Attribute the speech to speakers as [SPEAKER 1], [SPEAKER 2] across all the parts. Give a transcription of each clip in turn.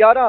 [SPEAKER 1] 11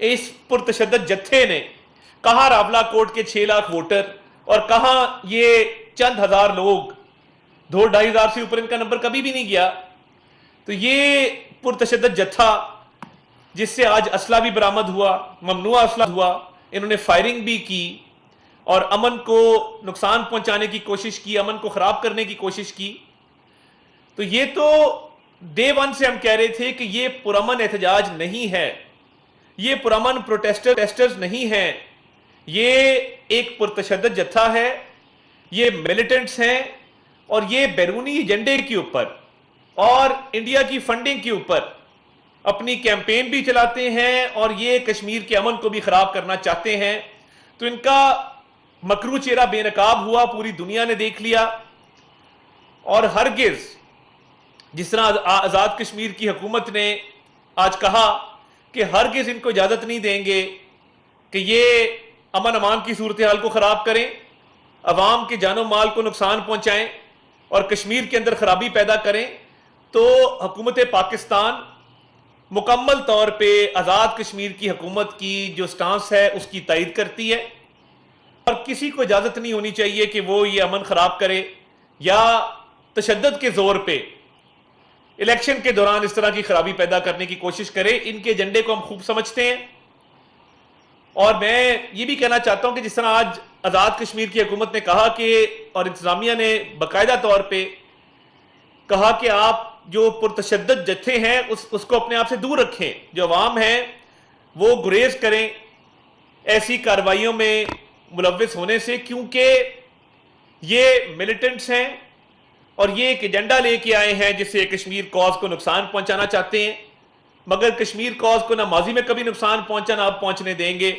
[SPEAKER 2] اس پرتشدد جتھے نے کہاں راولا کوٹ کے 6 لاکھ ووٹر اور کہاں یہ چند ہزار لوگ، 2-2.5 سے اوپر ان کا نمبر کبھی بھی نہیں گیا. تو یہ پرتشدد جتھا جس سے آج اسلحہ بھی برآمد ہوا، ممنوع اسلحہ ہوا، انہوں نے فائرنگ بھی کی اور امن کو نقصان پہنچانے کی کوشش کی، امن کو خراب کرنے کی کوشش کی. تو یہ تو ڈے ون سے ہم کہہ رہے تھے کہ یہ پرامن احتجاج نہیں ہے، یہ پرامن پروٹیسٹرز نہیں ہیں، یہ ایک پرتشدد جتھا ہے، یہ ملیٹنٹس ہیں اور یہ بیرونی ایجنڈے کے اوپر اور انڈیا کی فنڈنگ کے اوپر اپنی کیمپین بھی چلاتے ہیں اور یہ کشمیر کے امن کو بھی خراب کرنا چاہتے ہیں. تو ان کا مکرو چہرہ بے نقاب ہوا، پوری دنیا نے دیکھ لیا. اور ہرگز جس طرح آزاد کشمیر کی حکومت نے آج کہا کہ ہرگز ان کو اجازت نہیں دیں گے کہ یہ امن امان کی صورتحال کو خراب کریں، عوام کے جان و مال کو نقصان پہنچائیں اور کشمیر کے اندر خرابی پیدا کریں. تو حکومت پاکستان مکمل طور پہ آزاد کشمیر کی حکومت کی جو سٹانس ہے اس کی تائید کرتی ہے اور کسی کو اجازت نہیں ہونی چاہیے کہ وہ یہ امن خراب کرے یا تشدد کے زور پہ الیکشن کے دوران اس طرح کی خرابی پیدا کرنے کی کوشش کرے. ان کے ایجنڈے کو ہم خوب سمجھتے ہیں اور میں یہ بھی کہنا چاہتا ہوں کہ جس طرح آج آزاد کشمیر کی حکومت نے کہا کہ اور انتظامیہ نے باقاعدہ طور پہ کہا کہ آپ جو پرتشدد جتھے ہیں اس کو اپنے آپ سے دور رکھیں، جو عوام ہیں وہ گریز کریں ایسی کارروائیوں میں ملوث ہونے سے، کیونکہ یہ ملیٹنٹس ہیں اور یہ ایک ایجنڈا لے کے آئے ہیں جس سے کشمیر کاز کو نقصان پہنچانا چاہتے ہیں، مگر کشمیر کاز کو نہ ماضی میں کبھی نقصان پہنچا نہ اب پہنچنے دیں گے.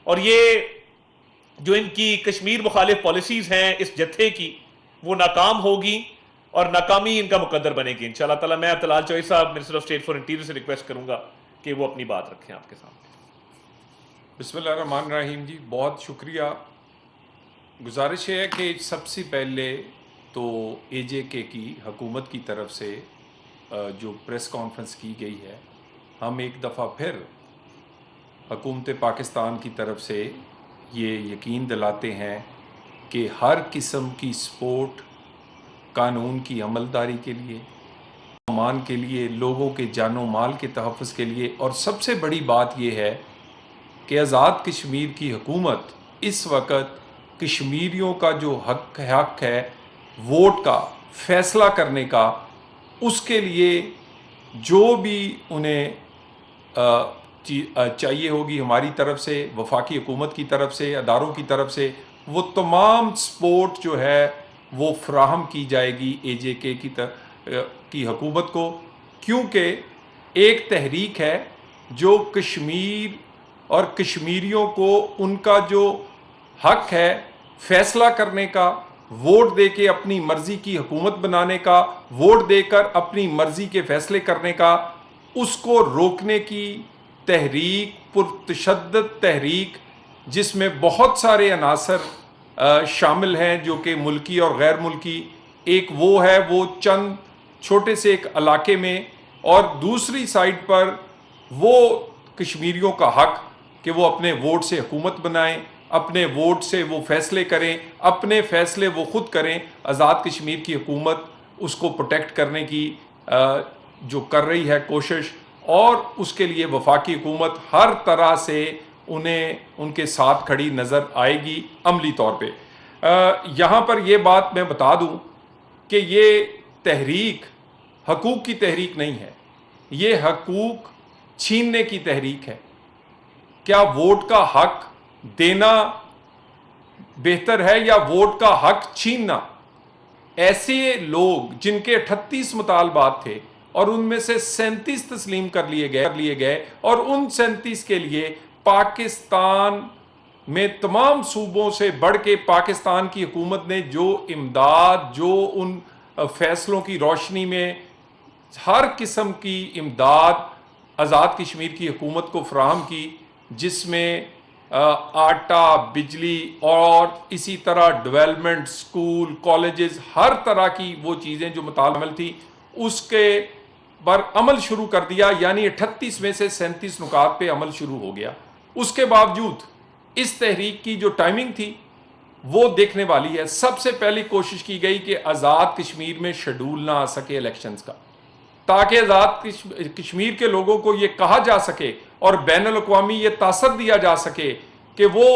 [SPEAKER 2] اور یہ جو ان کی کشمیر مخالف پالیسیز ہیں اس جتھے کی وہ ناکام ہوگی اور ناکامی ان کا مقدر بنے گی انشاءاللہ تعالی. میں طلال چوہدری صاحب minister of state for interior سے ریکویسٹ کروں گا کہ وہ اپنی بات رکھیں آپ کے سامنے.
[SPEAKER 3] بسم اللہ الرحمن الرحیم. جی بہت شکریہ. گزارش ہے کہ سب سے پہلے تو اے جے کے کی حکومت کی طرف سے جو پریس کانفرنس کی گئی ہے، ہم ایک دفعہ پھر حکومت پاکستان کی طرف سے یہ یقین دلاتے ہیں کہ ہر قسم کی سپورٹ قانون کی عملداری کے لیے، امان کے لیے، لوگوں کے جان و مال کے تحفظ کے لیے، اور سب سے بڑی بات یہ ہے کہ آزاد کشمیر کی حکومت اس وقت کشمیریوں کا جو حق ہے ووٹ کا، فیصلہ کرنے کا، اس کے لیے جو بھی انہیں چاہیے ہوگی ہماری طرف سے، وفاقی حکومت کی طرف سے، اداروں کی طرف سے، وہ تمام سپورٹ جو ہے وہ فراہم کی جائے گی اے جے کے کی حکومت کو. کیونکہ ایک تحریک ہے جو کشمیر اور کشمیریوں کو ان کا جو حق ہے فیصلہ کرنے کا، ووٹ دے کے اپنی مرضی کی حکومت بنانے کا، ووٹ دے کر اپنی مرضی کے فیصلے کرنے کا، اس کو روکنے کی تحریک، پرتشدد تحریک، جس میں بہت سارے عناصر شامل ہیں جو کہ ملکی اور غیر ملکی. ایک وہ ہے وہ چند چھوٹے سے ایک علاقے میں، اور دوسری سائڈ پر وہ کشمیریوں کا حق کہ وہ اپنے ووٹ سے حکومت بنائیں، اپنے ووٹ سے وہ فیصلے کریں، اپنے فیصلے وہ خود کریں. آزاد کشمیر کی حکومت اس کو پروٹیکٹ کرنے کی جو کر رہی ہے کوشش، اور اس کے لیے وفاقی حکومت ہر طرح سے انہیں ان کے ساتھ کھڑی نظر آئے گی عملی طور پہ. یہاں پر یہ بات میں بتا دوں کہ یہ تحریک حقوق کی تحریک نہیں ہے، یہ حقوق چھیننے کی تحریک ہے. کیا ووٹ کا حق دینا بہتر ہے یا ووٹ کا حق چھیننا؟ ایسے لوگ جن کے 38 مطالبات تھے اور ان میں سے 37 تسلیم کر لیے گئے، اور ان 37 کے لیے پاکستان میں تمام صوبوں سے بڑھ کے پاکستان کی حکومت نے جو امداد، جو ان فیصلوں کی روشنی میں ہر قسم کی امداد آزاد کشمیر کی حکومت کو فراہم کی، جس میں آٹا، بجلی اور اسی طرح ڈیولپمنٹ، سکول، کالجز، ہر طرح کی وہ چیزیں جو مطالبہ تھی، اس کے پر عمل شروع کر دیا، یعنی 38 میں سے 37 نکات پہ عمل شروع ہو گیا۔ اس کے باوجود اس تحریک کی جو ٹائمنگ تھی وہ دیکھنے والی ہے۔ سب سے پہلی کوشش کی گئی کہ آزاد کشمیر میں شیڈول نہ آ سکے الیکشنز کا، تاکہ آزاد کشمیر کے لوگوں کو یہ کہا جا سکے اور بین الاقوامی یہ تاثر دیا جا سکے کہ وہ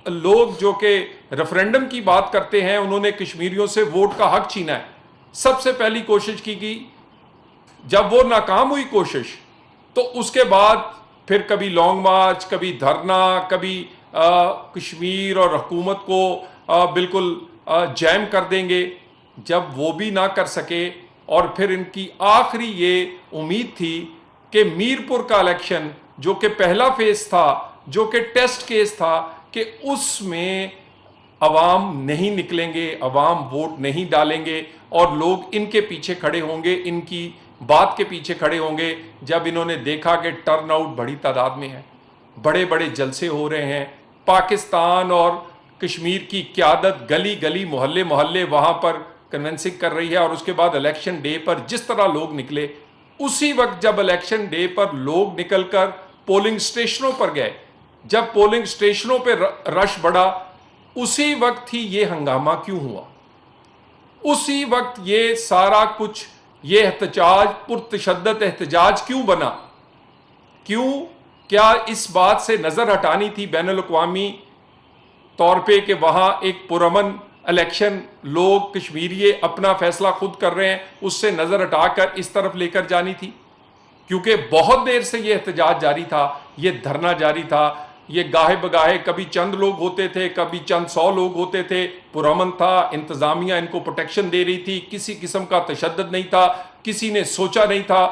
[SPEAKER 3] لوگ جو کہ ریفرینڈم کی بات کرتے ہیں انہوں نے کشمیریوں سے ووٹ کا حق چھینا ہے۔ سب سے پہلی کوشش کی گئی، جب وہ ناکام ہوئی کوشش تو اس کے بعد پھر کبھی لانگ مارچ، کبھی دھرنا، کبھی کشمیر اور حکومت کو بالکل جیم کر دیں گے۔ جب وہ بھی نہ کر سکے اور پھر ان کی آخری یہ امید تھی کہ میرپور کا الیکشن جو کہ پہلا فیز تھا، جو کہ ٹیسٹ کیس تھا، کہ اس میں عوام نہیں نکلیں گے، عوام ووٹ نہیں ڈالیں گے اور لوگ ان کے پیچھے کھڑے ہوں گے، ان کی بات کے پیچھے کھڑے ہوں گے۔ جب انہوں نے دیکھا کہ ٹرن آؤٹ بڑی تعداد میں ہے، بڑے بڑے جلسے ہو رہے ہیں، پاکستان اور کشمیر کی قیادت گلی گلی محلے محلے وہاں پر کنونسنگ کر رہی ہے، اور اس کے بعد الیکشن ڈے پر جس طرح لوگ نکلے، اسی وقت جب الیکشن ڈے پر لوگ نکل کر پولنگ سٹیشنوں پر گئے، جب پولنگ سٹیشنوں پہ رش بڑھا، اسی وقت ہی یہ ہنگامہ کیوں ہوا؟ اسی وقت یہ سارا کچھ، یہ احتجاج، پرتشدد احتجاج کیوں بنا؟ کیوں؟ کیا اس بات سے نظر ہٹانی تھی بین الاقوامی طور پہ کہ وہاں ایک پرامن الیکشن لوگ کشمیری اپنا فیصلہ خود کر رہے ہیں، اس سے نظر ہٹا کر اس طرف لے کر جانی تھی؟ کیونکہ بہت دیر سے یہ احتجاج جاری تھا، یہ دھرنا جاری تھا، یہ گاہے بگاہے کبھی چند لوگ ہوتے تھے، کبھی چند 100 لوگ ہوتے تھے، پرامن تھا، انتظامیہ ان کو پروٹیکشن دے رہی تھی، کسی قسم کا تشدد نہیں تھا، کسی نے سوچا نہیں تھا،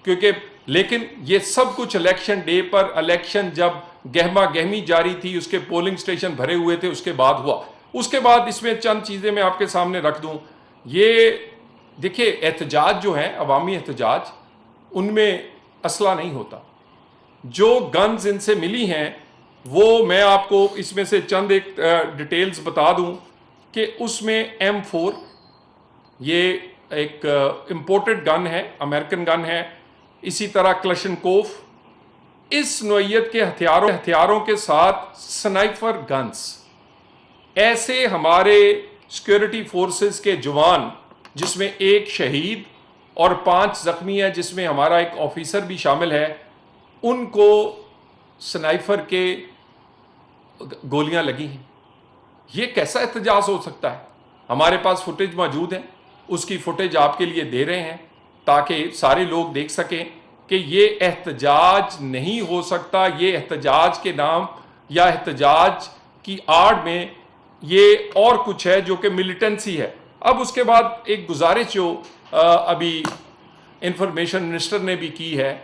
[SPEAKER 3] کیونکہ لیکن یہ سب کچھ الیکشن ڈے پر، الیکشن جب گہما گہمی جاری تھی، اس کے پولنگ سٹیشن بھرے ہوئے تھے، اس کے بعد ہوا۔ اس کے بعد اس میں چند چیزیں میں آپ کے سامنے رکھ دوں۔ یہ دیکھیں، احتجاج جو ہیں، عوامی احتجاج، ان میں اسلحہ نہیں ہوتا۔ جو گنز ان سے ملی ہیں وہ میں آپ کو اس میں سے چند ایک ڈیٹیلز بتا دوں کہ اس میں M4 یہ ایک امپورٹڈ گن ہے، امریکن گن ہے، اسی طرح کلشنکوف، اس نوعیت کے ہتھیاروں کے ساتھ سنائپر گنز، ایسے ہمارے سیکیورٹی فورسز کے جوان جس میں ایک شہید اور 5 زخمی ہے، جس میں ہمارا ایک آفیسر بھی شامل ہے، ان کو سنائپر کے گولیاں لگی ہیں۔ یہ کیسا احتجاج ہو سکتا ہے؟ ہمارے پاس فوٹیج موجود ہے، اس کی فوٹیج آپ کے لیے دے رہے ہیں تاکہ سارے لوگ دیکھ سکیں کہ یہ احتجاج نہیں ہو سکتا۔ یہ احتجاج کے نام یا احتجاج کی آڑ میں یہ اور کچھ ہے جو کہ ملیٹنسی ہے۔ اب اس کے بعد ایک گزارش جو ابھی انفارمیشن منسٹر نے بھی کی ہے،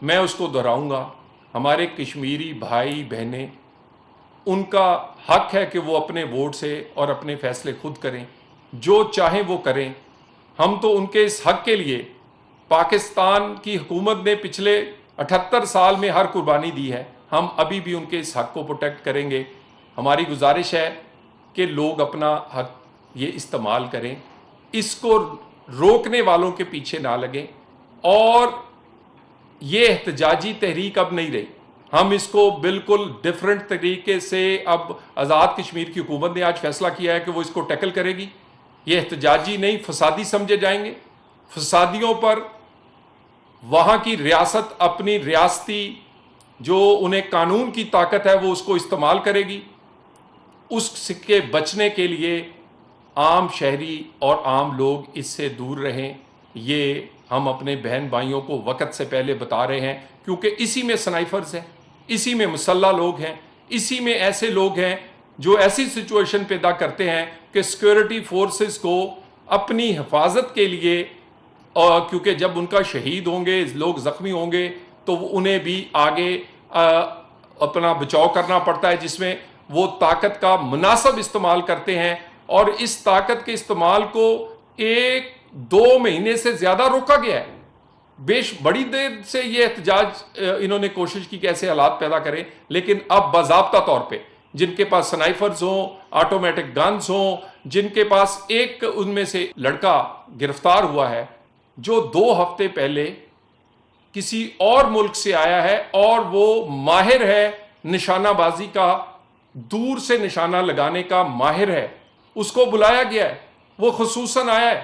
[SPEAKER 3] میں اس کو دہراؤں گا۔ ہمارے کشمیری بھائی بہنیں، ان کا حق ہے کہ وہ اپنے ووٹ سے اور اپنے فیصلے خود کریں، جو چاہیں وہ کریں۔ ہم تو ان کے اس حق کے لیے، پاکستان کی حکومت نے پچھلے 78 سال میں ہر قربانی دی ہے، ہم ابھی بھی ان کے اس حق کو پروٹیکٹ کریں گے۔ ہماری گزارش ہے کہ لوگ اپنا حق یہ استعمال کریں، اس کو روکنے والوں کے پیچھے نہ لگیں، اور یہ احتجاجی تحریک اب نہیں رہی۔ ہم اس کو بالکل ڈیفرنٹ طریقے سے، اب آزاد کشمیر کی حکومت نے آج فیصلہ کیا ہے کہ وہ اس کو ٹیکل کرے گی۔ یہ احتجاجی نہیں، فسادی سمجھے جائیں گے۔ فسادیوں پر وہاں کی ریاست اپنی ریاستی جو انہیں قانون کی طاقت ہے وہ اس کو استعمال کرے گی۔ اس کے بچنے کے لیے عام شہری اور عام لوگ اس سے دور رہیں، یہ ہم اپنے بہن بھائیوں کو وقت سے پہلے بتا رہے ہیں، کیونکہ اسی میں سنائپرز ہیں، اسی میں مسلح لوگ ہیں، اسی میں ایسے لوگ ہیں جو ایسی سچویشن پیدا کرتے ہیں کہ سیکیورٹی فورسز کو اپنی حفاظت کے لیے، کیونکہ جب ان کا شہید ہوں گے، لوگ زخمی ہوں گے، تو انہیں بھی آگے اپنا بچاؤ کرنا پڑتا ہے، جس میں وہ طاقت کا مناسب استعمال کرتے ہیں، اور اس طاقت کے استعمال کو 1-2 مہینے سے زیادہ روکا گیا ہے۔ بڑی دیر سے یہ احتجاج انہوں نے کوشش کی کہ ایسے حالات پیدا کریں، لیکن اب باضابطہ طور پہ جن کے پاس سنائپرز ہوں، آٹومیٹک گنز ہوں، جن کے پاس، ایک ان میں سے لڑکا گرفتار ہوا ہے جو 2 ہفتے پہلے کسی اور ملک سے آیا ہے اور وہ ماہر ہے نشانہ بازی کا، دور سے نشانہ لگانے کا ماہر ہے، اس کو بلایا گیا ہے، وہ خصوصاً آیا ہے.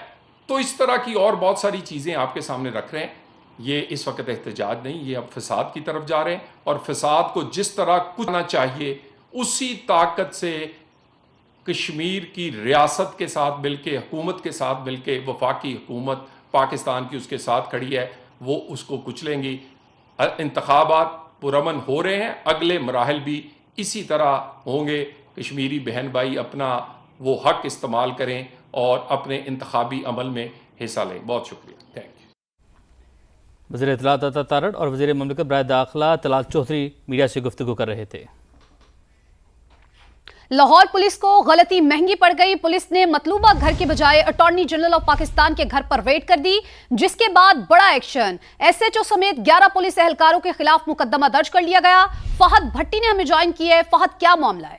[SPEAKER 3] تو اس طرح کی اور بہت ساری چیزیں آپ کے سامنے رکھ رہے ہیں. یہ اس وقت احتجاج نہیں، یہ اب فساد کی طرف جا رہے ہیں، اور فساد کو جس طرح کچھنا چاہیے اسی طاقت سے کشمیر کی ریاست کے ساتھ مل کے، حکومت کے ساتھ مل کے، وفاقی حکومت پاکستان کی اس کے ساتھ کھڑی ہے، وہ اس کو کچلیں گی. انتخابات پرامن ہو رہے ہیں، اگلے مراحل بھی اسی طرح ہوں گے. کشمیری بہن بھائی اپنا وہ حق استعمال کریں اور اپنے انتخابی عمل میں حصہ لیں. بہت شکریہ. Thank you.
[SPEAKER 4] وزیر اطلاعات عطا تارڑ اور وزیر مملکت برائے داخلہ طلال چودھری میڈیا سے گفتگو کر رہے تھے.
[SPEAKER 5] لاہور پولیس کو غلطی مہنگی پڑ گئی. پولیس نے مطلوبہ گھر کے بجائے اٹارنی جنرل آف پاکستان کے گھر پر ریڈ کر دی، جس کے بعد بڑا ایکشن. ایس ایچ او سمیت 11 پولیس اہلکاروں کے خلاف مقدمہ درج کر لیا گیا. فہد بھٹی نے ہمیں جوائن کی ہے. فہد، کیا معاملہ ہے؟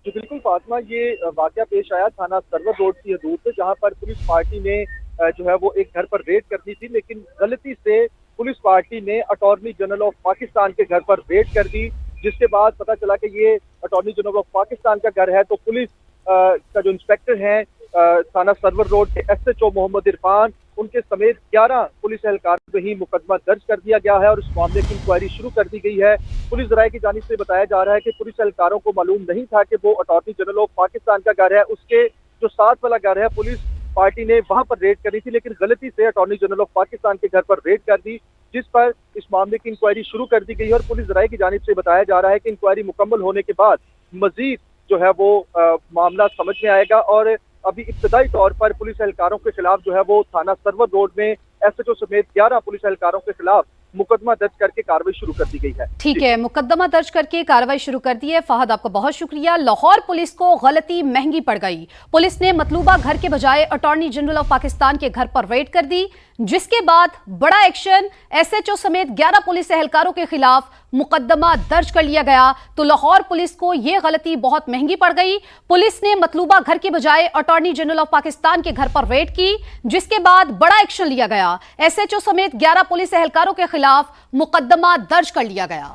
[SPEAKER 1] جی بالکل فاطمہ، یہ واقعہ پیش آیا تھانہ سرور روڈ کی حدود سے، جہاں پر پولیس پارٹی نے جو ہے وہ ایک گھر پر ریڈ کرنی تھی، لیکن غلطی سے پولیس پارٹی نے اٹارنی جنرل آف پاکستان کے گھر پر ریڈ کر دی، جس کے بعد پتہ چلا کہ یہ اٹارنی جنرل آف پاکستان کا گھر ہے. تو پولیس کا جو انسپیکٹر ہیں تھانہ سرور روڈ کے ایس ایچ او محمد عرفان، ان کے سمیت 11 پولیس اہلکاروں پہ ہی مقدمہ درج کر دیا گیا ہے اور اس معاملے کی انکوائری شروع کر دی گئی ہے. پولیس ذرائع کی جانب سے بتایا جا رہا ہے کہ پولیس اہلکاروں کو معلوم نہیں تھا کہ وہ اٹارنی جنرل آف پاکستان کا گھر ہے. اس کے جو ساتھ والا گھر ہے پولیس پارٹی نے وہاں پر ریڈ کری تھی، لیکن غلطی سے اٹارنی جنرل آف پاکستان کے گھر پر ریڈ کر دی، جس پر اس معاملے کی انکوائری شروع کر دی گئی ہے. اور پولیس ذرائع کی جانب سے بتایا جا رہا ہے کہ انکوائری مکمل ہونے کے بعد مزید جو ہے وہ معاملہ سمجھ میں آئے گا. اور ابھی ابتدائی طور پر پولیس اہلکاروں کے خلاف جو ہے وہ تھانہ سرور روڈ میں ایس ایچ او سمیت 11 پولیس اہلکاروں کے خلاف مقدمہ درج کر کے کارروائی شروع کر دی گئی ہے.
[SPEAKER 5] ٹھیک ہے، مقدمہ درج کر کے کارروائی شروع کر دی ہے. فہد، آپ کا بہت شکریہ. لاہور پولیس کو غلطی مہنگی پڑ گئی. پولیس نے مطلوبہ گھر کے بجائے اٹارنی جنرل آف پاکستان کے گھر پر ریڈ کر دی، جس کے بعد بڑا ایکشن. ایس ایچ او سمیت 11 پولیس اہلکاروں کے خلاف مقدمہ درج کر لیا گیا. تو لاہور پولیس کو یہ غلطی بہت مہنگی پڑ گئی. پولیس نے مطلوبہ گھر کے بجائے اٹارنی جنرل آف پاکستان کے گھر پر ریڈ کی، جس کے بعد بڑا ایکشن لیا گیا. ایس ایچ او سمیت 11 پولیس اہلکاروں کے خلاف مقدمہ درج کر لیا گیا.